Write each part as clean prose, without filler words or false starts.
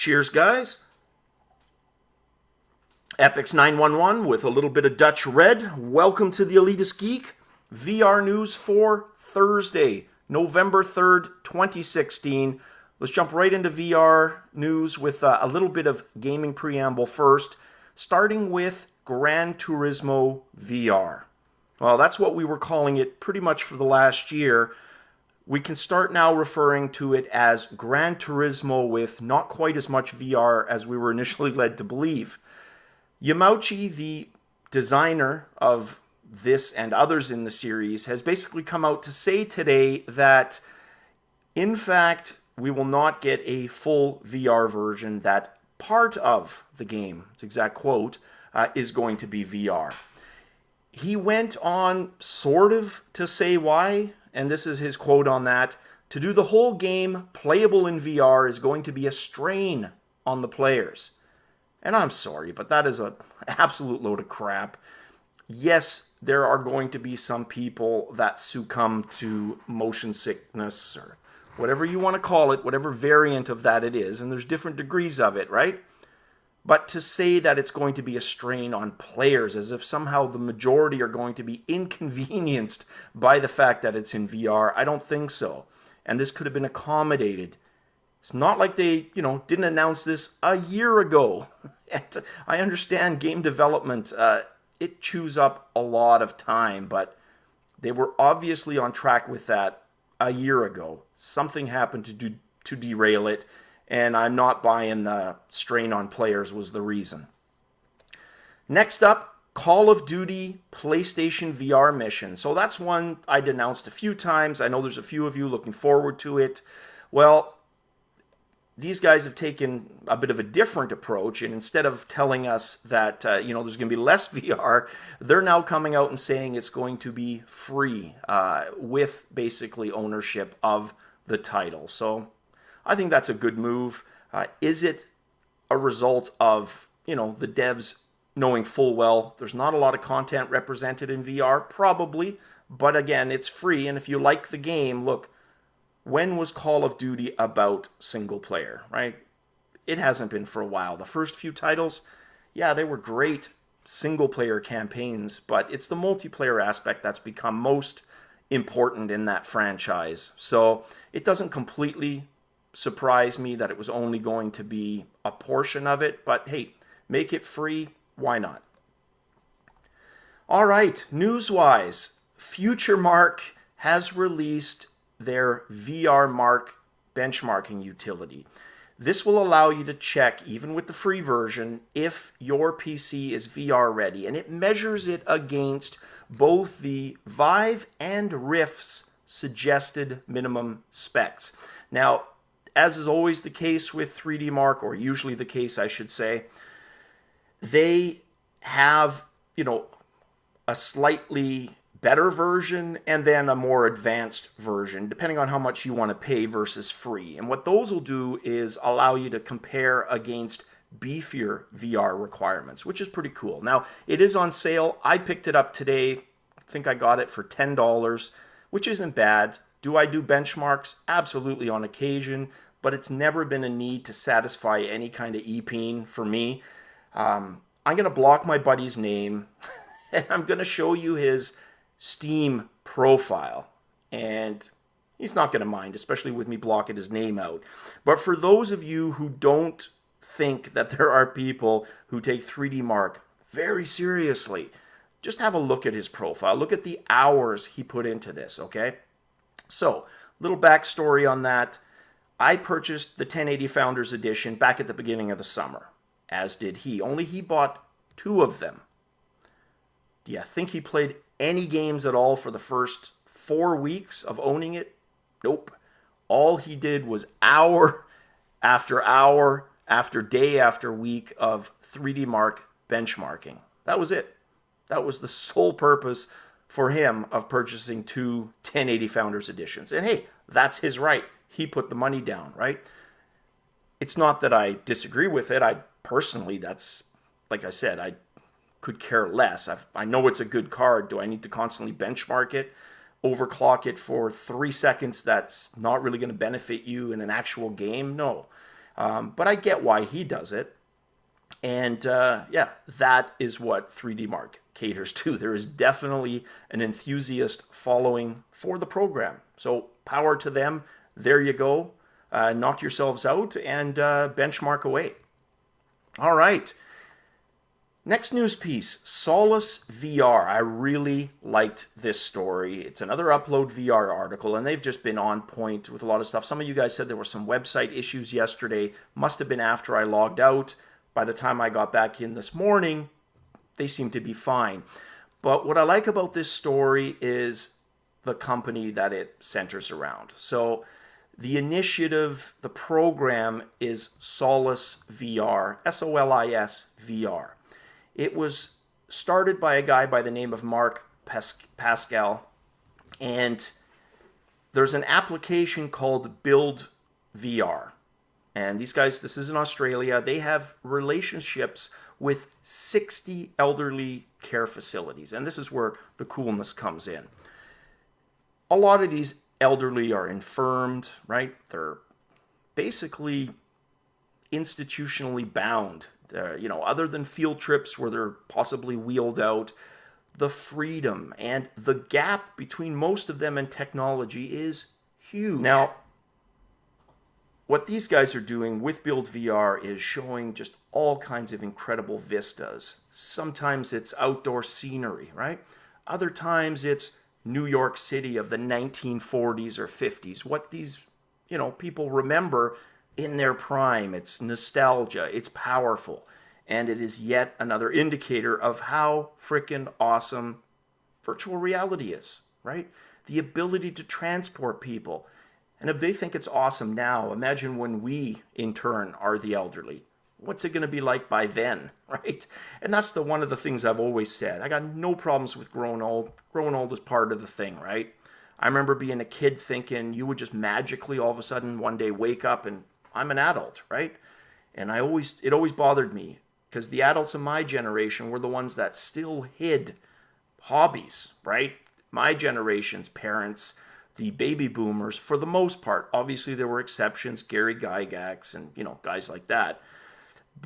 Cheers, guys. Epix 911 with a little bit of Dutch red. Welcome to the Elitist Geek. VR news for Thursday, November 3rd, 2016. Let's jump right into VR news with a little bit of gaming preamble first, starting with Gran Turismo VR. Well, that's what we were calling it pretty much for the last year. We can start now referring to it as Gran Turismo with not quite as much VR as we were initially led to believe. Yamauchi, the designer of this and others in the series, has basically come out to say today that, in fact, we will not get a full VR version, that part of the game, its exact quote, is going to be VR. He went on sort of to say why, and this is his quote on that: "To do the whole game playable in VR is going to be a strain on the players." And I'm sorry, but that is an absolute load of crap. Yes, there are going to be some people that succumb to motion sickness, or whatever you want to call it, whatever variant of that it is, and there's different degrees of it, right? But to say that it's going to be a strain on players, as if somehow the majority are going to be inconvenienced by the fact that it's in VR, I don't think so. And this could have been accommodated. It's not like they, didn't announce this a year ago. I understand game development, it chews up a lot of time, but they were obviously on track with that a year ago. Something happened to derail it, and I'm not buying the strain on players was the reason. Next up, Call of Duty PlayStation VR mission. So that's one I denounced a few times. I know there's a few of you looking forward to it. Well, these guys have taken a bit of a different approach, and instead of telling us that there's going to be less VR, they're now coming out and saying it's going to be free with basically ownership of the title. So I think that's a good move. Is it a result of the devs knowing full well there's not a lot of content represented in VR? Probably, but again, it's free, and if you like the game, look. When was Call of Duty about single player, right? It hasn't been for a while. The first few titles, yeah, they were great single player campaigns, but it's the multiplayer aspect that's become most important in that franchise. So it doesn't completely surprise me that it was only going to be a portion of it, but hey, make it free, why not? All right, news-wise, Futuremark has released their VRMark benchmarking utility. This will allow you to check, even with the free version, if your PC is VR ready, and it measures it against both the Vive and Rift's suggested minimum specs. Now, as is always the case with 3DMark, or usually the case, I should say, they have, a slightly better version and then a more advanced version, depending on how much you want to pay versus free. And what those will do is allow you to compare against beefier VR requirements, which is pretty cool. Now, it is on sale. I picked it up today. I think I got it for $10, which isn't bad. Do I do benchmarks? Absolutely, on occasion, but it's never been a need to satisfy any kind of e-peen for me. I'm going to block my buddy's name, and I'm going to show you his Steam profile, and he's not going to mind, especially with me blocking his name out. But for those of you who don't think that there are people who take 3DMark very seriously, just have a look at his profile. Look at the hours he put into this, okay? So, little backstory on that. I purchased the 1080 Founders Edition back at the beginning of the summer, as did he. Only he bought 2 of them. Do you think he played any games at all for the first 4 weeks of owning it? Nope. All he did was hour after hour after day after week of 3DMark benchmarking. That was it. That was the sole purpose for him of purchasing 2 1080 Founders Editions. And hey, that's his right. He put the money down, right? It's not that I disagree with it. I personally, that's, like I said, I could care less. I know it's a good card. Do I need to constantly benchmark it, overclock it for 3 seconds? That's not really going to benefit you in an actual game. No. But I get why he does it. And yeah, that is what 3DMark caters to. There is definitely an enthusiast following for the program. So power to them. There you go. Knock yourselves out and benchmark away. All right. Next news piece, SolisVR. I really liked this story. It's another Upload VR article, and they've just been on point with a lot of stuff. Some of you guys said there were some website issues yesterday. Must have been after I logged out. By the time I got back in this morning, they seem to be fine. But what I like about this story is the company that it centers around. So the initiative, the program is SolisVR, SOLIS-VR. It was started by a guy by the name of Mark Pascal, and there's an application called Build VR. And these guys, this is in Australia, they have relationships with 60 elderly care facilities. And this is where the coolness comes in. A lot of these elderly are infirmed, right? They're basically institutionally bound. Other than field trips where they're possibly wheeled out, the freedom and the gap between most of them and technology is huge. Now, what these guys are doing with Build VR is showing just all kinds of incredible vistas. Sometimes it's outdoor scenery, right? Other times it's New York City of the 1940s or 50s. What these, people remember in their prime. It's nostalgia. It's powerful. And it is yet another indicator of how freaking awesome virtual reality is, right? The ability to transport people. And if they think it's awesome now, imagine when we, in turn, are the elderly. What's it going to be like by then, right? And that's one of the things I've always said. I got no problems with growing old. Growing old is part of the thing, right? I remember being a kid thinking you would just magically all of a sudden one day wake up and I'm an adult, right? And it always bothered me because the adults of my generation were the ones that still hid hobbies, right? My generation's parents, the baby boomers, for the most part, obviously there were exceptions, Gary Gygax and, guys like that.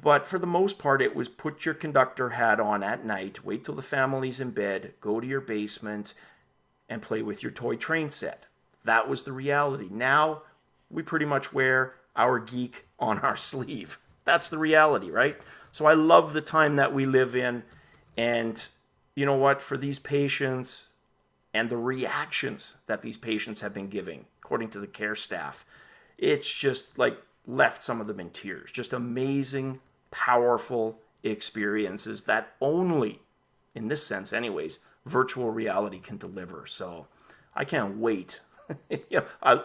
But for the most part, it was put your conductor hat on at night, wait till the family's in bed, go to your basement and play with your toy train set. That was the reality. Now we pretty much wear our geek on our sleeve. That's the reality, right? So I love the time that we live in. And you know what? For these patients and the reactions that these patients have been giving, according to the care staff, it's just left some of them in tears. Just amazing, powerful experiences that only, in this sense anyways, virtual reality can deliver. So I can't wait.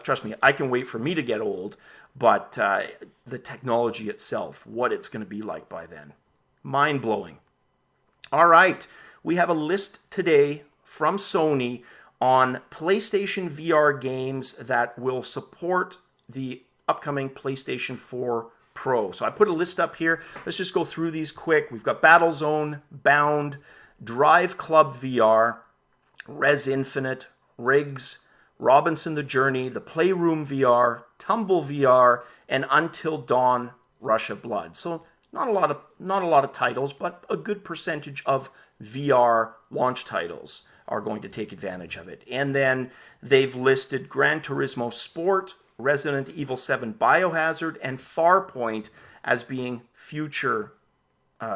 Trust me, I can wait for me to get old, but the technology itself, what it's going to be like by then. Mind-blowing. All right, we have a list today from Sony on PlayStation VR games that will support the upcoming PlayStation 4 Pro. So I put a list up here. Let's just go through these quick. We've got Battlezone, Bound, Drive Club VR, Res Infinite, Riggs, Robinson the Journey, the Playroom VR, Tumble VR, and Until Dawn Rush of Blood. So not a lot of titles, but a good percentage of VR launch titles are going to take advantage of it. And then they've listed Gran Turismo Sport, Resident Evil 7 Biohazard, and Farpoint as being future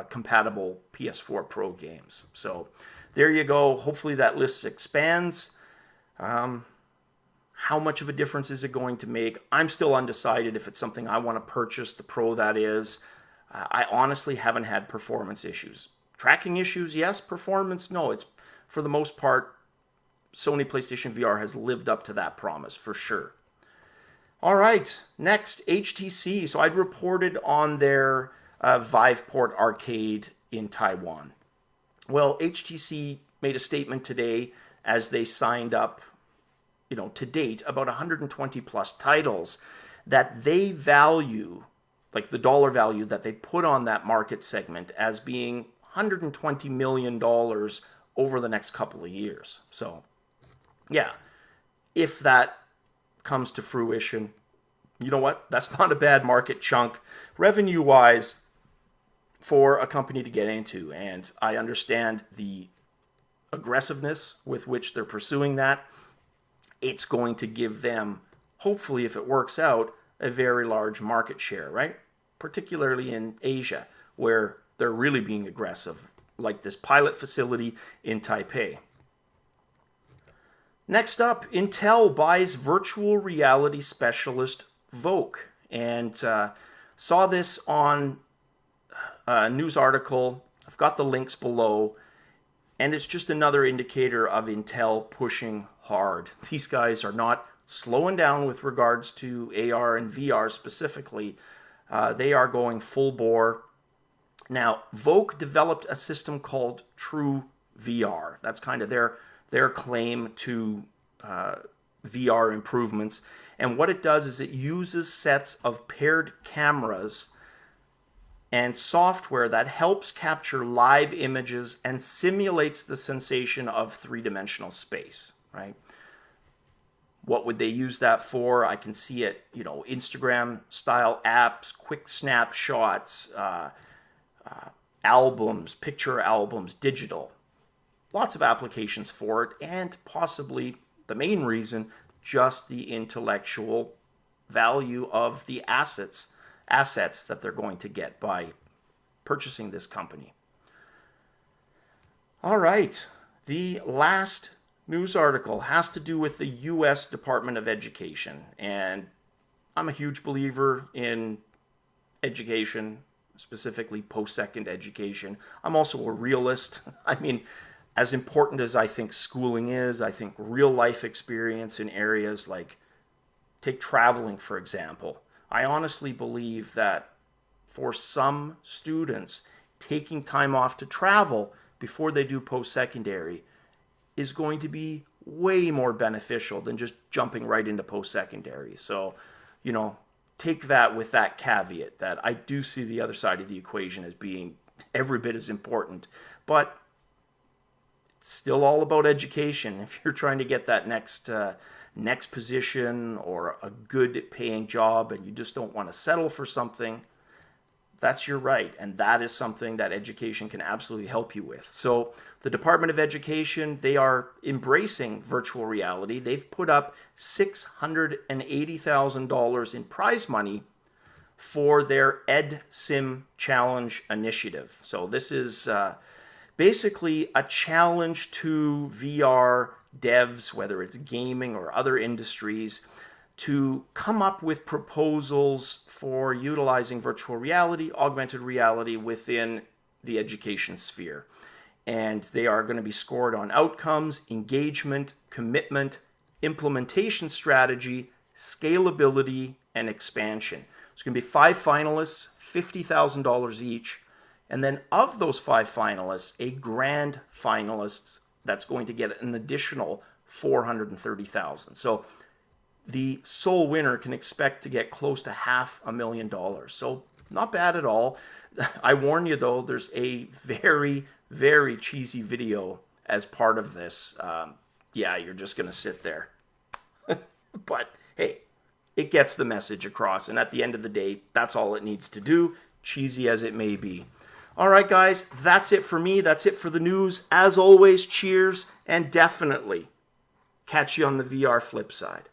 compatible PS4 Pro games. So there you go. Hopefully that list expands. How much of a difference is it going to make? I'm still undecided if it's something I want to purchase, the Pro that is. I honestly haven't had performance issues. Tracking issues, yes. Performance, no. It's, for the most part, Sony PlayStation VR has lived up to that promise, for sure. All right, next, HTC. So I'd reported on their Viveport arcade in Taiwan. Well, HTC made a statement today as they signed up, to date, about 120 plus titles that they value, like the dollar value that they put on that market segment as being $120 million over the next couple of years. So, yeah, if that comes to fruition, you know what? That's not a bad market chunk revenue-wise for a company to get into. And I understand the aggressiveness with which they're pursuing that. It's going to give them, hopefully, if it works out, a very large market share, right? Particularly in Asia, where they're really being aggressive, like this pilot facility in Taipei. Next up, Intel buys virtual reality specialist Voke. And saw this on a news article. I've got the links below. And it's just another indicator of Intel pushing hard. These guys are not slowing down with regards to AR and VR specifically. They are going full bore. Now, Voke developed a system called True VR. That's kind of their claim to VR improvements. And what it does is it uses sets of paired cameras and software that helps capture live images and simulates the sensation of three-dimensional space, right? What would they use that for? I can see it, Instagram-style apps, quick snapshots, albums, picture albums, digital. Lots of applications for it, and possibly the main reason, just the intellectual value of the assets that they're going to get by purchasing this company. All right, the last news article has to do with the U.S. Department of Education. And I'm a huge believer in education, specifically post-second education. I'm also a realist. I mean, as important as I think schooling is, I think real life experience in areas like, take traveling, for example. I honestly believe that for some students, taking time off to travel before they do post-secondary is going to be way more beneficial than just jumping right into post-secondary. So, take that with that caveat that I do see the other side of the equation as being every bit as important. But it's still all about education. If you're trying to get that next position or a good paying job and you just don't want to settle for something, that's your right. And that is something that education can absolutely help you with. So the Department of Education, they are embracing virtual reality. They've put up $680,000 in prize money for their EdSim Challenge initiative. So this is basically a challenge to VR devs, whether it's gaming or other industries, to come up with proposals for utilizing virtual reality, augmented reality within the education sphere. And they are going to be scored on outcomes, engagement, commitment, implementation strategy, scalability, and expansion. There's going to be 5 finalists, $50,000 each. And then of those 5 finalists, a grand finalist that's going to get an additional $430,000. So the sole winner can expect to get close to $500,000. So not bad at all. I warn you though, there's a very, very cheesy video as part of this. Yeah, you're just going to sit there. But hey, it gets the message across. And at the end of the day, that's all it needs to do, cheesy as it may be. All right, guys, that's it for me. That's it for the news. As always, cheers, and definitely catch you on the VR flip side.